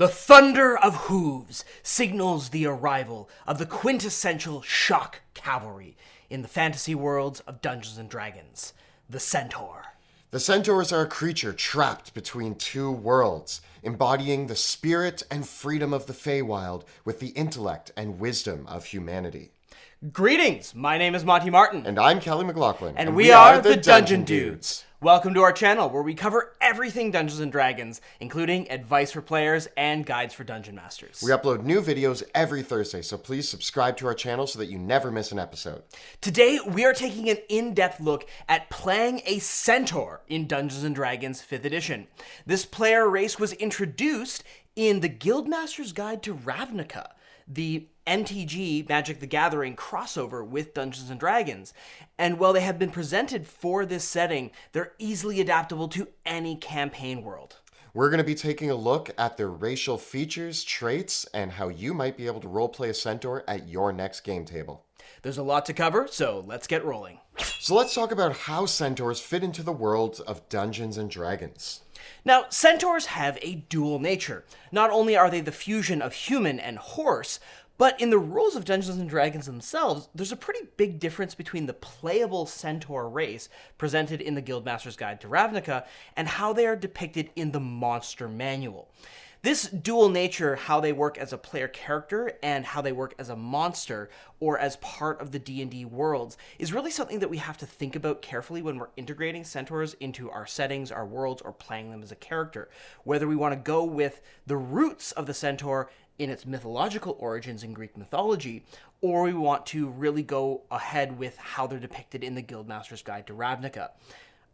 The thunder of hooves signals the arrival of the quintessential shock cavalry in the fantasy worlds of Dungeons & Dragons, the Centaur. The Centaurs are a creature trapped between two worlds, embodying the spirit and freedom of the Feywild with the intellect and wisdom of humanity. Greetings, my name is Monty Martin. And I'm Kelly McLaughlin. And we are the Dungeon Dudes. Welcome to our channel where we cover everything Dungeons & Dragons, including advice for players and guides for Dungeon Masters. We upload new videos every Thursday, so please subscribe to our channel so that you never miss an episode. Today, we are taking an in-depth look at playing a Centaur in Dungeons & Dragons 5th edition. This player race was introduced in the Guildmaster's Guide to Ravnica, the MTG Magic the Gathering crossover with Dungeons & Dragons. And while they have been presented for this setting, they're easily adaptable to any campaign world. We're going to be taking a look at their racial features, traits, and how you might be able to roleplay a Centaur at your next game table. There's a lot to cover, so let's get rolling. So let's talk about how Centaurs fit into the world of Dungeons & Dragons. Now, Centaurs have a dual nature. Not only are they the fusion of human and horse, but in the rules of Dungeons & Dragons themselves, there's a pretty big difference between the playable Centaur race presented in the Guildmaster's Guide to Ravnica and how they are depicted in the Monster Manual. This dual nature, how they work as a player character and how they work as a monster or as part of the D&D worlds, is really something that we have to think about carefully when we're integrating Centaurs into our settings, our worlds, or playing them as a character. Whether we want to go with the roots of the Centaur in its mythological origins in Greek mythology, or we want to really go ahead with how they're depicted in the Guildmaster's Guide to Ravnica.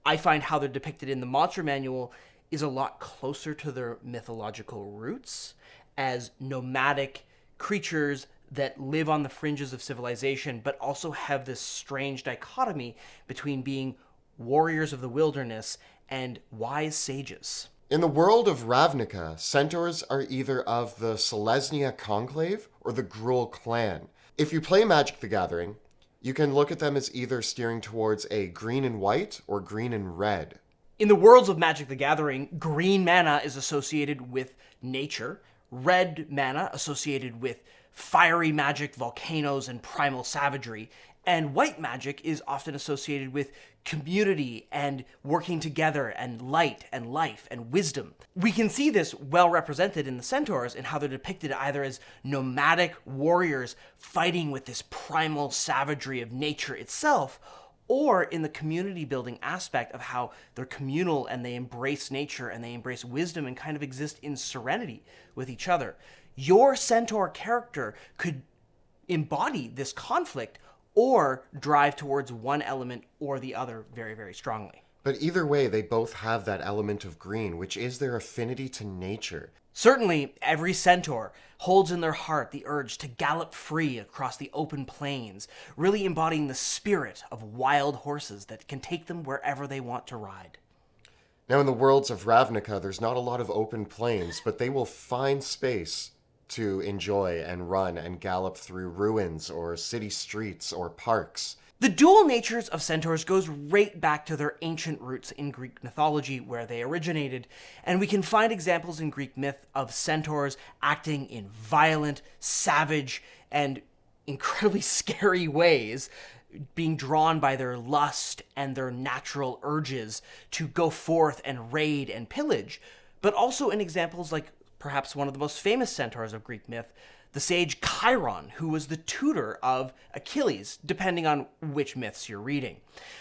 I find how they're depicted in the Monster Manual is a lot closer to their mythological roots as nomadic creatures that live on the fringes of civilization, but also have this strange dichotomy between being warriors of the wilderness and wise sages. In the world of Ravnica, Centaurs are either of the Selesnya Conclave or the Gruul clan. If you play Magic the Gathering, you can look at them as either steering towards a green and white or green and red. In the worlds of Magic the Gathering, green mana is associated with nature, red mana associated with fiery magic, volcanoes, and primal savagery, and white magic is often associated with community and working together and light and life and wisdom. We can see this well represented in the Centaurs in how they're depicted either as nomadic warriors fighting with this primal savagery of nature itself, or in the community building aspect of how they're communal and they embrace nature and they embrace wisdom and kind of exist in serenity with each other. Your Centaur character could embody this conflict or drive towards one element or the other very, very strongly. But either way, they both have that element of green, which is their affinity to nature. Certainly, every Centaur holds in their heart the urge to gallop free across the open plains, really embodying the spirit of wild horses that can take them wherever they want to ride. Now, in the worlds of Ravnica, there's not a lot of open plains, but they will find space to enjoy and run and gallop through ruins or city streets or parks. The dual natures of Centaurs goes right back to their ancient roots in Greek mythology where they originated, and we can find examples in Greek myth of Centaurs acting in violent, savage, and incredibly scary ways, being drawn by their lust and their natural urges to go forth and raid and pillage, but also in examples like perhaps one of the most famous Centaurs of Greek myth, the sage Chiron, who was the tutor of Achilles, depending on which myths you're reading.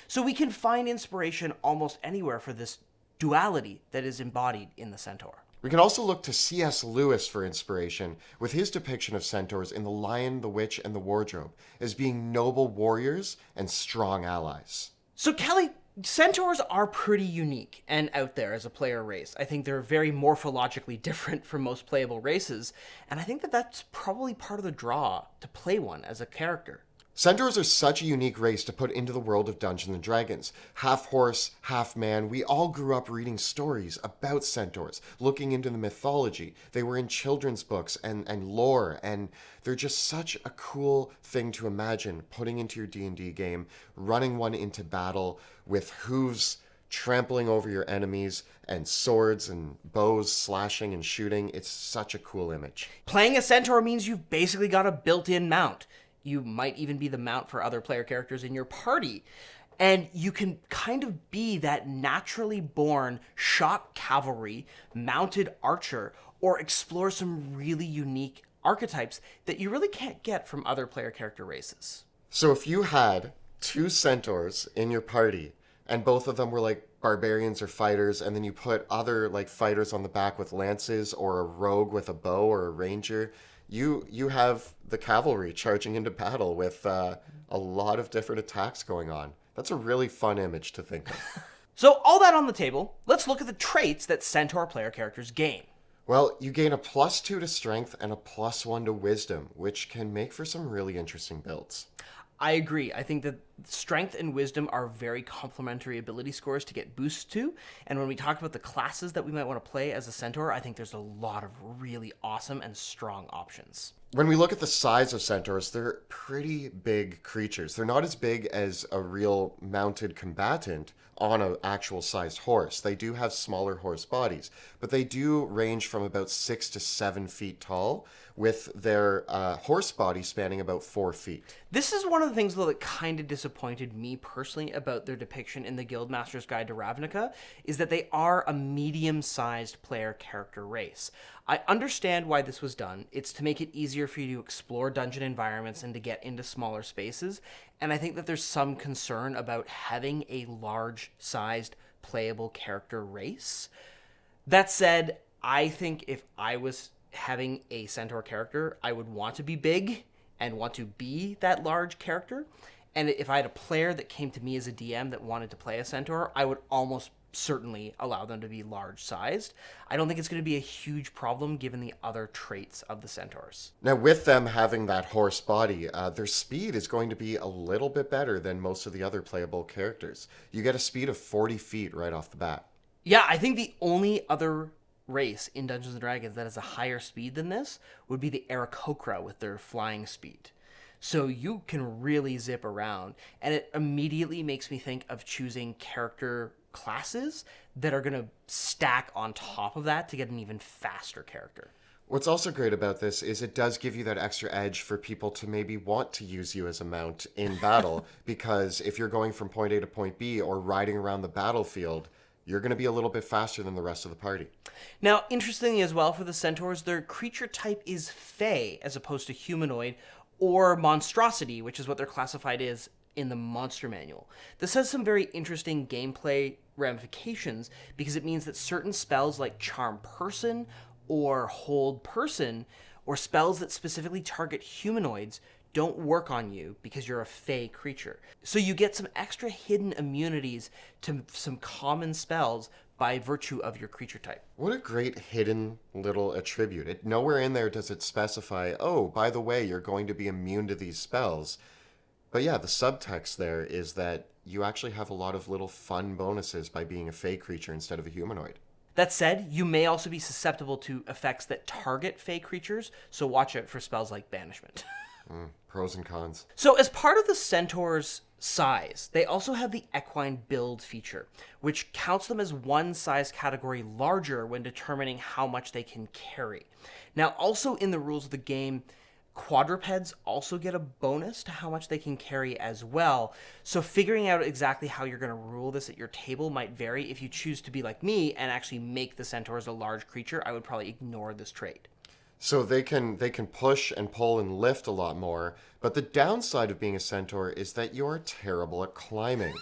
So we can find inspiration almost anywhere for this duality that is embodied in the Centaur. We can also look to C.S. Lewis for inspiration with his depiction of Centaurs in The Lion, the Witch, and the Wardrobe as being noble warriors and strong allies. So Kelly, Centaurs are pretty unique and out there as a player race. I think they're very morphologically different from most playable races, and I think that that's probably part of the draw to play one as a character. Centaurs are such a unique race to put into the world of Dungeons & Dragons. Half horse, half man, we all grew up reading stories about centaurs, looking into the mythology. They were in children's books and lore, and they're just such a cool thing to imagine putting into your D&D game, running one into battle with hooves trampling over your enemies, and swords and bows slashing and shooting. It's such a cool image. Playing a centaur means you've basically got a built-in mount. You might even be the mount for other player characters in your party. And you can kind of be that naturally born shock cavalry, mounted archer, or explore some really unique archetypes that you really can't get from other player character races. So if you had 2 centaurs in your party, and both of them were like barbarians or fighters, and then you put other like fighters on the back with lances, or a rogue with a bow, or a ranger, you have the cavalry charging into battle with a lot of different attacks going on. That's a really fun image to think of. So all that on the table, let's look at the traits that centaur player characters gain. Well, you gain a +2 to strength and a +1 to wisdom, which can make for some really interesting builds. I agree. I think that strength and wisdom are very complementary ability scores to get boosts to. And when we talk about the classes that we might want to play as a centaur, I think there's a lot of really awesome and strong options. When we look at the size of centaurs, they're pretty big creatures. They're not as big as a real mounted combatant on an actual sized horse. They do have smaller horse bodies, but they do range from about 6 to 7 feet tall, with their horse body spanning about 4 feet. This is one of the things, though, that kind of disappointed me personally about their depiction in the Guildmaster's Guide to Ravnica, is that they are a medium-sized player character race. I understand why this was done. It's to make it easier for you to explore dungeon environments and to get into smaller spaces, and I think that there's some concern about having a large-sized playable character race. That said, I think if I was having a centaur character, I would want to be big and want to be that large character. And if I had a player that came to me as a DM that wanted to play a centaur, I would almost certainly allow them to be large sized. I don't think it's going to be a huge problem given the other traits of the centaurs. Now, with them having that horse body, their speed is going to be a little bit better than most of the other playable characters. You get a speed of 40 feet right off the bat. Yeah, I think the only other race in Dungeons & Dragons that has a higher speed than this would be the Aarakocra with their flying speed. So you can really zip around, and it immediately makes me think of choosing character classes that are going to stack on top of that to get an even faster character. What's also great about this is it does give you that extra edge for people to maybe want to use you as a mount in battle, because if you're going from point A to point B or riding around the battlefield, you're going to be a little bit faster than the rest of the party. Now, interestingly as well for the centaurs, their creature type is fey as opposed to humanoid or monstrosity, which is what they're classified as in the monster manual. This has some very interesting gameplay ramifications because it means that certain spells like Charm Person or Hold Person, or spells that specifically target humanoids, don't work on you because you're a fey creature. So you get some extra hidden immunities to some common spells by virtue of your creature type. What a great hidden little attribute. Nowhere in there does it specify, oh, by the way, you're going to be immune to these spells. But yeah, the subtext there is that you actually have a lot of little fun bonuses by being a fey creature instead of a humanoid. That said, you may also be susceptible to effects that target fey creatures, so watch out for spells like Banishment. Pros and cons. So as part of the centaur's size, they also have the equine build feature, which counts them as one size category larger when determining how much they can carry. Now, also in the rules of the game, quadrupeds also get a bonus to how much they can carry as well. So figuring out exactly how you're going to rule this at your table might vary. If you choose to be like me and actually make the centaurs a large creature, I would probably ignore this trait. So they can push and pull and lift a lot more, but the downside of being a centaur is that you're terrible at climbing.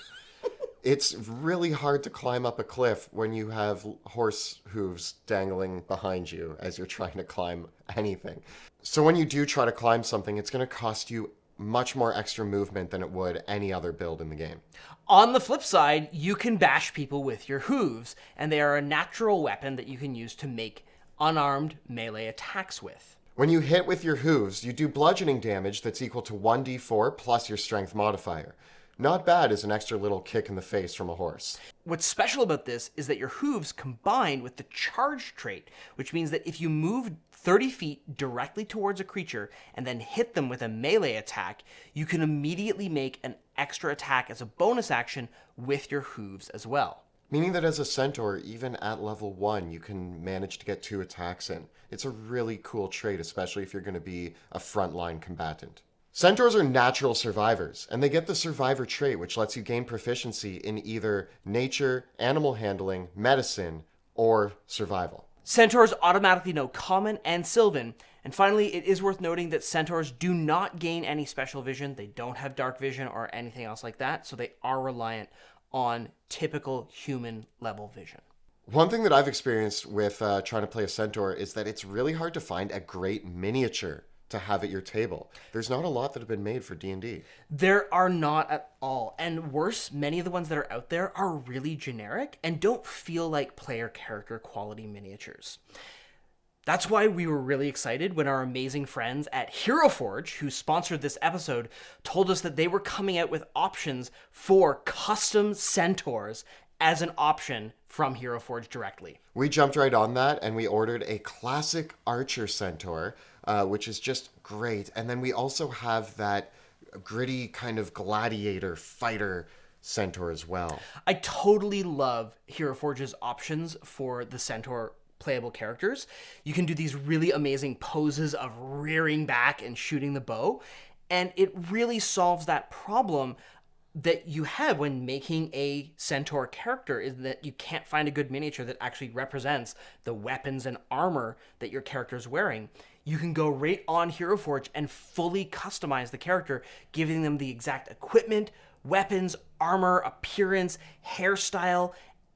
It's really hard to climb up a cliff when you have horse hooves dangling behind you as you're trying to climb anything. So when you do try to climb something, it's going to cost you much more extra movement than it would any other build in the game. On the flip side, you can bash people with your hooves, and they are a natural weapon that you can use to make unarmed melee attacks with. When you hit with your hooves, you do bludgeoning damage that's equal to 1d4 plus your strength modifier. Not bad as an extra little kick in the face from a horse. What's special about this is that your hooves combine with the charge trait, which means that if you move 30 feet directly towards a creature and then hit them with a melee attack, you can immediately make an extra attack as a bonus action with your hooves as well. Meaning that as a centaur, even at level 1, you can manage to get 2 attacks in. It's a really cool trait, especially if you're going to be a frontline combatant. Centaurs are natural survivors, and they get the survivor trait, which lets you gain proficiency in either nature, animal handling, medicine, or survival. Centaurs automatically know Common and Sylvan. And finally, it is worth noting that centaurs do not gain any special vision. They don't have dark vision or anything else like that, so they are reliant on typical human level vision. One thing that I've experienced with trying to play a centaur is that it's really hard to find a great miniature to have at your table. There's not a lot that have been made for D&D. There are not at all. And worse, many of the ones that are out there are really generic and don't feel like player character quality miniatures. That's why we were really excited when our amazing friends at Hero Forge, who sponsored this episode, told us that they were coming out with options for custom centaurs as an option from Hero Forge directly. We jumped right on that and we ordered a classic archer centaur, which is just great. And then we also have that gritty kind of gladiator fighter centaur as well. I totally love Hero Forge's options for the centaur playable characters. You can do these really amazing poses of rearing back and shooting the bow, and it really solves that problem that you have when making a centaur character, is that you can't find a good miniature that actually represents the weapons and armor that your character is wearing. You can go right on Hero Forge and fully customize the character, giving them the exact equipment, weapons, armor, appearance, hairstyle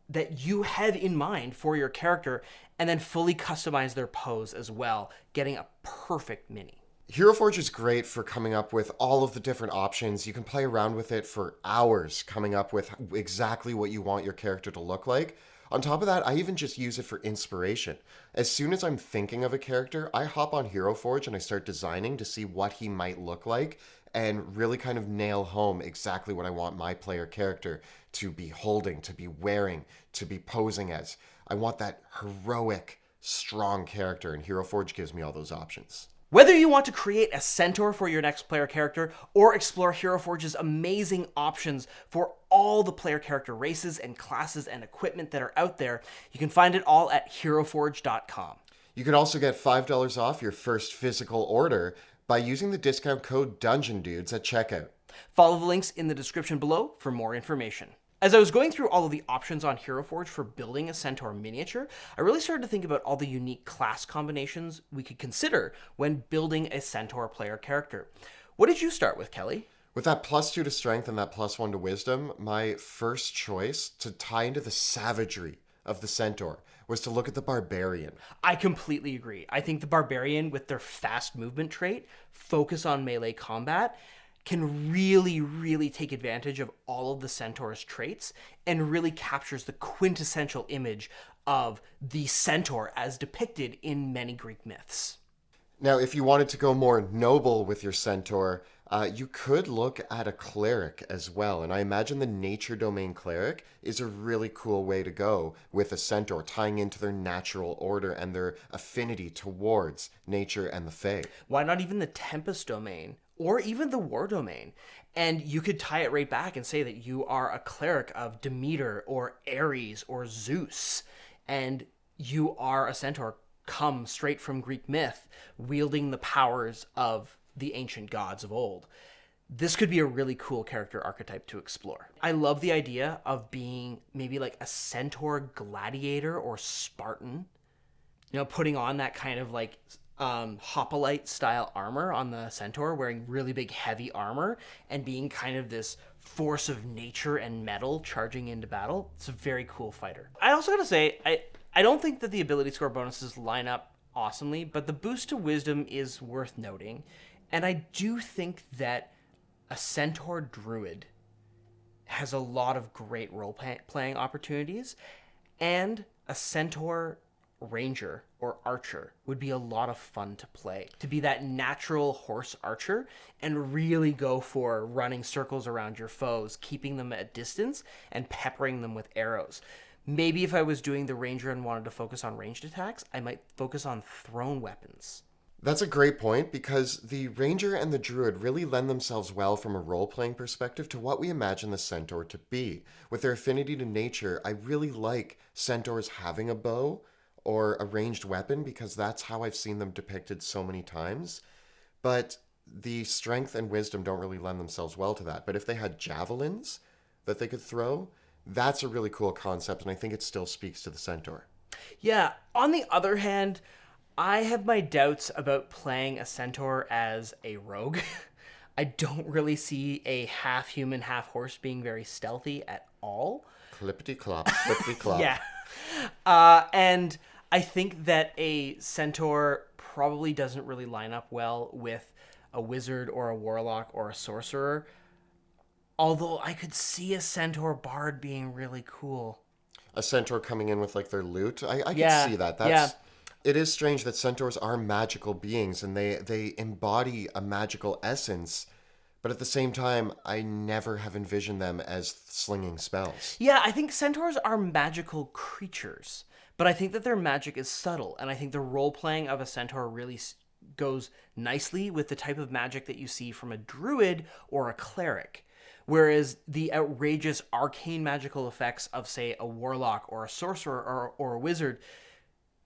that you have in mind for your character, and then fully customize their pose as well, getting a perfect mini. Hero Forge is great for coming up with all of the different options. You can play around with it for hours, coming up with exactly what you want your character to look like. On top of that, I even just use it for inspiration. As soon as I'm thinking of a character, I hop on Hero Forge and I start designing to see what he might look like and really kind of nail home exactly what I want my player character to be holding, to be wearing, to be posing as. I want that heroic, strong character, and Hero Forge gives me all those options. Whether you want to create a centaur for your next player character or explore Hero Forge's amazing options for all the player character races and classes and equipment that are out there, you can find it all at heroforge.com. You can also get $5 off your first physical order by using the discount code DUNGEONDUDES at checkout. Follow the links in the description below for more information. As I was going through all of the options on Hero Forge for building a centaur miniature, I really started to think about all the unique class combinations we could consider when building a centaur player character. What did you start with, Kelly? With that +2 to strength and that +1 to wisdom, my first choice to tie into the savagery of the centaur was to look at the barbarian. I completely agree. I think the barbarian, with their fast movement trait, focus on melee combat, can really take advantage of all of the centaur's traits and really captures the quintessential image of the centaur as depicted in many Greek myths. Now, if you wanted to go more noble with your centaur, you could look at a cleric as well. And I imagine the nature domain cleric is a really cool way to go with a centaur, tying into their natural order and their affinity towards nature and the fae. Why not even the tempest domain? Or even the war domain. And you could tie it right back and say that you are a cleric of Demeter or Ares or Zeus. And you are a centaur come straight from Greek myth, wielding the powers of the ancient gods of old. This could be a really cool character archetype to explore. I love the idea of being maybe like a centaur gladiator or Spartan. You know, putting on that kind of like hoplite style armor on the centaur, wearing really big heavy armor and being kind of this force of nature and metal charging into battle. It's a very cool fighter. I also gotta say, I don't think that the ability score bonuses line up awesomely, but the boost to wisdom is worth noting. And I do think that a centaur druid has a lot of great role-playing opportunities, and a centaur ranger or archer would be a lot of fun to play. To be that natural horse archer and really go for running circles around your foes, keeping them at distance and peppering them with arrows. Maybe if I was doing the ranger and wanted to focus on ranged attacks, I might focus on thrown weapons. That's a great point because the ranger and the druid really lend themselves well from a role-playing perspective to what we imagine the centaur to be. With their affinity to nature, I really like centaurs having a bow or a ranged weapon because that's how I've seen them depicted so many times. But the strength and wisdom don't really lend themselves well to that. But if they had javelins that they could throw, that's a really cool concept, and I think it still speaks to the centaur. Yeah, on the other hand, I have my doubts about playing a centaur as a rogue. I don't really see a half human, half horse being very stealthy at all. Clippity clop, clippity clop. Yeah. And I think that a centaur probably doesn't really line up well with a wizard or a warlock or a sorcerer. Although I could see a centaur bard being really cool. A centaur coming in with like their loot. I Yeah, can see that. yeah. It is strange that centaurs are magical beings and they embody a magical essence, but at the same time, I never have envisioned them as slinging spells. Yeah, I think centaurs are magical creatures, but I think that their magic is subtle, and I think the role playing of a centaur really goes nicely with the type of magic that you see from a druid or a cleric. Whereas the outrageous arcane magical effects of, say, a warlock or a sorcerer or a wizard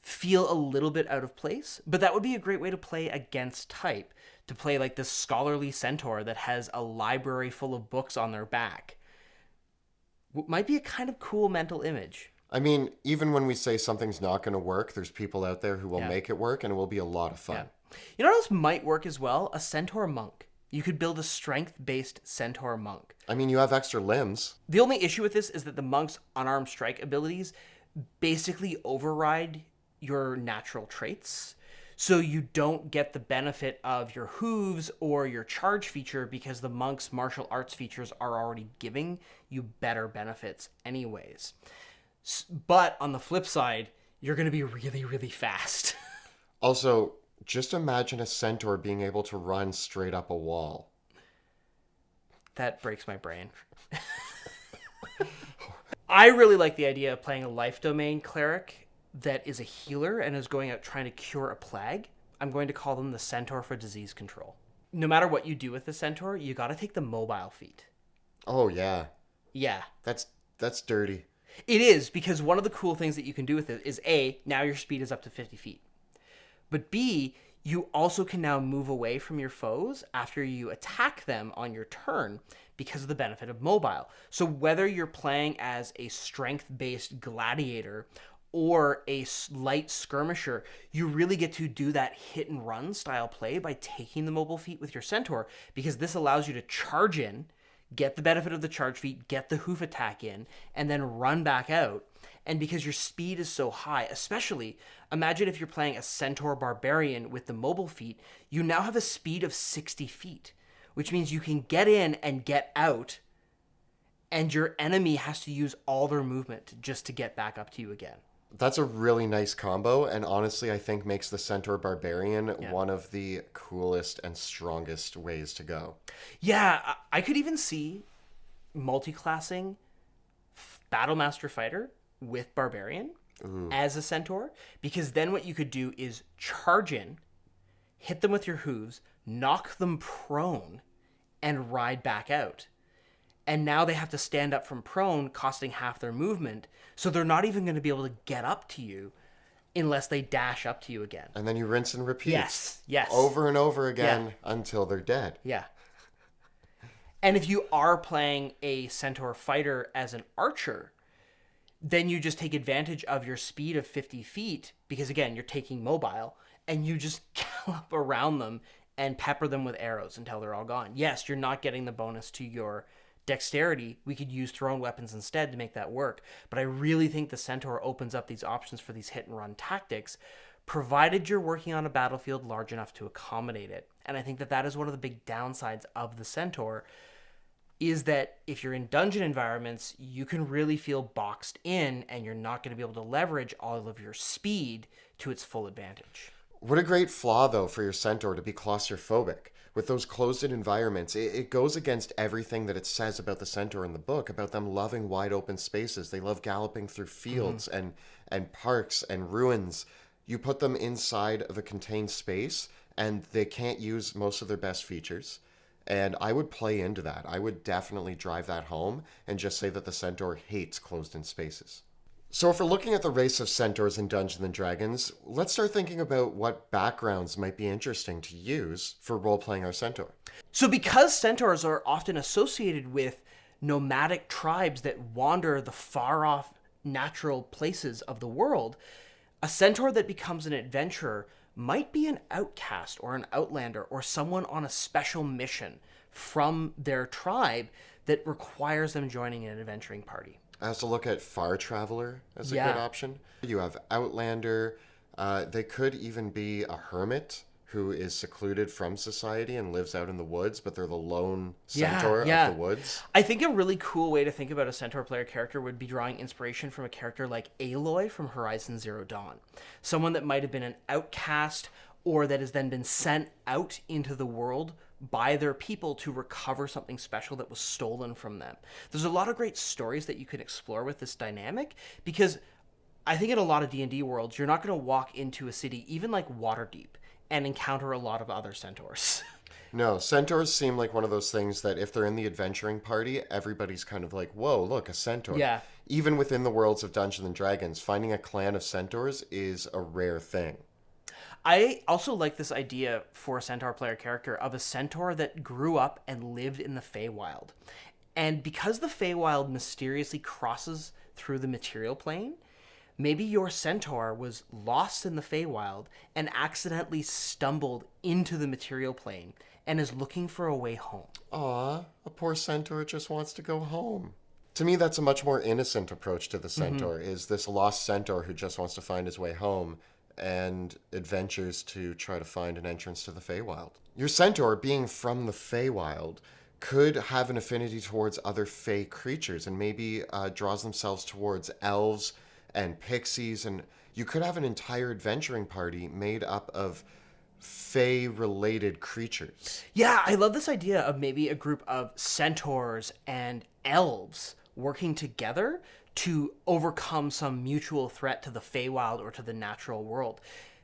feel a little bit out of place, but that would be a great way to play against type, to play like this scholarly centaur that has a library full of books on their back. Might be a kind of cool mental image. I mean, even when we say something's not going to work, there's people out there who will Yeah. make it work and it will be a lot of fun. Yeah. You know what else might work as well? A centaur monk. You could build a strength-based centaur monk. I mean, you have extra limbs. The only issue with this is that the monk's unarmed strike abilities basically override your natural traits. So you don't get the benefit of your hooves or your charge feature because the monk's martial arts features are already giving you better benefits anyways. But on the flip side, you're going to be really, really fast. Also, just imagine a centaur being able to run straight up a wall. That breaks my brain. I really like the idea of playing a life domain cleric that is a healer and is going out trying to cure a plague. I'm going to call them the centaur for disease control. No matter what you do with the centaur, you got to take the mobile feat. Oh yeah, Yeah. that's dirty. It is, because one of the cool things that you can do with it is A, now your speed is up to 50 feet. But B, you also can now move away from your foes after you attack them on your turn because of the benefit of mobile. So whether you're playing as a strength-based gladiator or a light skirmisher, you really get to do that hit and run style play by taking the mobile feat with your centaur, because this allows you to charge in, get the benefit of the charge feat, get the hoof attack in, and then run back out. And because your speed is so high, especially, imagine if you're playing a centaur barbarian with the mobile feat, you now have a speed of 60 feet, which means you can get in and get out, and your enemy has to use all their movement just to get back up to you again. That's a really nice combo, and honestly, I think makes the Centaur Barbarian one of the coolest and strongest ways to go. Yeah, I could even see multi-classing Battlemaster Fighter with Barbarian as a centaur, because then what you could do is charge in, hit them with your hooves, knock them prone, and ride back out. And now they have to stand up from prone, costing half their movement, so they're not even going to be able to get up to you unless they dash up to you again. And then you rinse and repeat. Yes. Over and over again until they're dead. Yeah. And if you are playing a centaur fighter as an archer, then you just take advantage of your speed of 50 feet, because again, you're taking mobile, and you just gallop around them and pepper them with arrows until they're all gone. Yes, you're not getting the bonus to your dexterity. We could use thrown weapons instead to make that work. But I really think the centaur opens up these options for these hit and run tactics, provided you're working on a battlefield large enough to accommodate it. And I think that that is one of the big downsides of the centaur, is that if you're in dungeon environments, you can really feel boxed in, and you're not going to be able to leverage all of your speed to its full advantage. What a great flaw, though, for your centaur to be claustrophobic. With those closed-in environments, it goes against everything that it says about the centaur in the book, about them loving wide open spaces. They love galloping through fields and parks and ruins. You put them inside of a contained space, and they can't use most of their best features. And I would play into that. I would definitely drive that home and just say that the Centaur hates closed-in spaces. So if we're looking at the race of Centaurs in Dungeons & Dragons, let's start thinking about what backgrounds might be interesting to use for role-playing our Centaur. So because centaurs are often associated with nomadic tribes that wander the far-off natural places of the world, a centaur that becomes an adventurer might be an outcast or an outlander or someone on a special mission from their tribe that requires them joining an adventuring party. I also look at Far Traveler as a good option. You have Outlander. They could even be a hermit who is secluded from society and lives out in the woods, but they're the lone centaur of the woods. I think a really cool way to think about a centaur player character would be drawing inspiration from a character like Aloy from Horizon Zero Dawn. Someone that might have been an outcast or that has then been sent out into the world by their people to recover something special that was stolen from them. There's a lot of great stories that you can explore with this dynamic, because I think in a lot of D&D worlds, you're not going to walk into a city, even like Waterdeep, and encounter a lot of other centaurs. No, centaurs seem like one of those things that if they're in the adventuring party, everybody's kind of like, whoa, look, a centaur. Yeah. Even within the worlds of Dungeons and Dragons, finding a clan of centaurs is a rare thing. I also like this idea for a centaur player character of a centaur that grew up and lived in the Feywild. And because the Feywild mysteriously crosses through the material plane, maybe your centaur was lost in the Feywild and accidentally stumbled into the material plane and is looking for a way home. Aw, a poor centaur just wants to go home. To me, that's a much more innocent approach to the centaur, is this lost centaur who just wants to find his way home and adventures to try to find an entrance to the Feywild. Your centaur, being from the Feywild, could have an affinity towards other Fey creatures and maybe draws themselves towards elves and pixies, and you could have an entire adventuring party made up of Fey-related creatures. Yeah, I love this idea of maybe a group of centaurs and elves working together to overcome some mutual threat to the Feywild or to the natural world.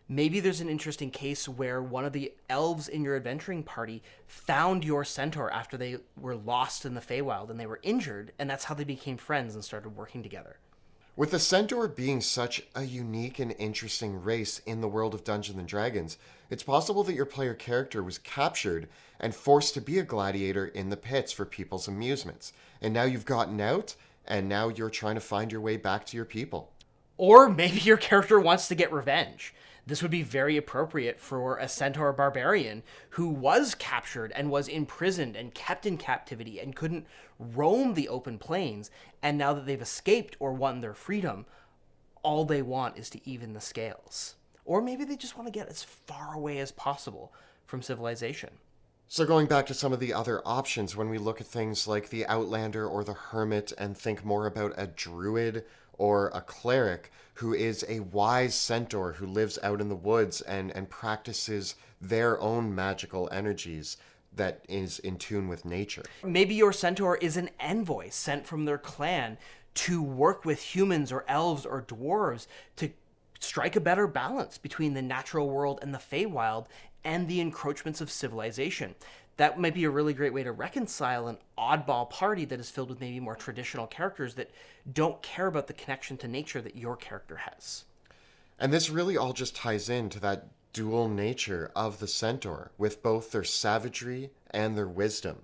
Maybe there's an interesting case where one of the elves in your adventuring party found your centaur after they were lost in the Feywild and they were injured, and that's how they became friends and started working together. With the centaur being such a unique and interesting race in the world of Dungeons & Dragons, it's possible that your player character was captured and forced to be a gladiator in the pits for people's amusements. And now you've gotten out, and now you're trying to find your way back to your people. Or maybe your character wants to get revenge. This would be very appropriate for a centaur barbarian who was captured and was imprisoned and kept in captivity and couldn't roam the open plains. And now that they've escaped or won their freedom, all they want is to even the scales. Or maybe they just want to get as far away as possible from civilization. So going back to some of the other options, when we look at things like the Outlander or the Hermit and think more about a Druid or a Cleric who is a wise centaur who lives out in the woods and practices their own magical energies that is in tune with nature. Maybe your centaur is an envoy sent from their clan to work with humans or elves or dwarves to strike a better balance between the natural world and the Feywild and the encroachments of civilization. That might be a really great way to reconcile an oddball party that is filled with maybe more traditional characters that don't care about the connection to nature that your character has. And this really all just ties into that dual nature of the centaur, with both their savagery and their wisdom.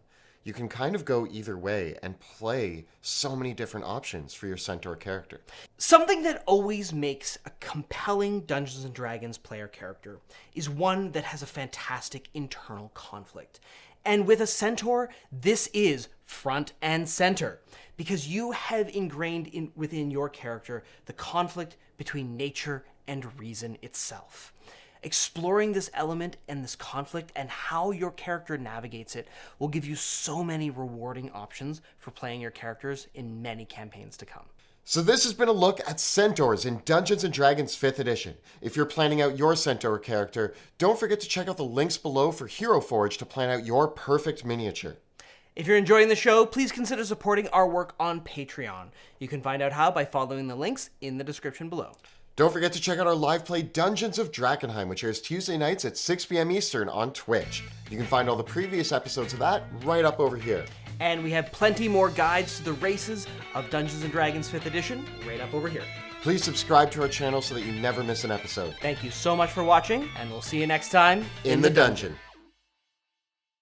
You can kind of go either way and play so many different options for your centaur character. Something that always makes a compelling Dungeons & Dragons player character is one that has a fantastic internal conflict. And with a centaur, this is front and center, because you have ingrained within your character the conflict between nature and reason itself. Exploring this element and this conflict and how your character navigates it will give you so many rewarding options for playing your characters in many campaigns to come. So this has been a look at Centaurs in Dungeons & Dragons 5th edition. If you're planning out your centaur character, don't forget to check out the links below for Hero Forge to plan out your perfect miniature. If you're enjoying the show, please consider supporting our work on Patreon. You can find out how by following the links in the description below. Don't forget to check out our live play Dungeons of Drakkenheim, which airs Tuesday nights at 6 p.m. Eastern on Twitch. You can find all the previous episodes of that right up over here. And we have plenty more guides to the races of Dungeons & Dragons 5th edition right up over here. Please subscribe to our channel so that you never miss an episode. Thank you so much for watching, and we'll see you next time In the dungeon.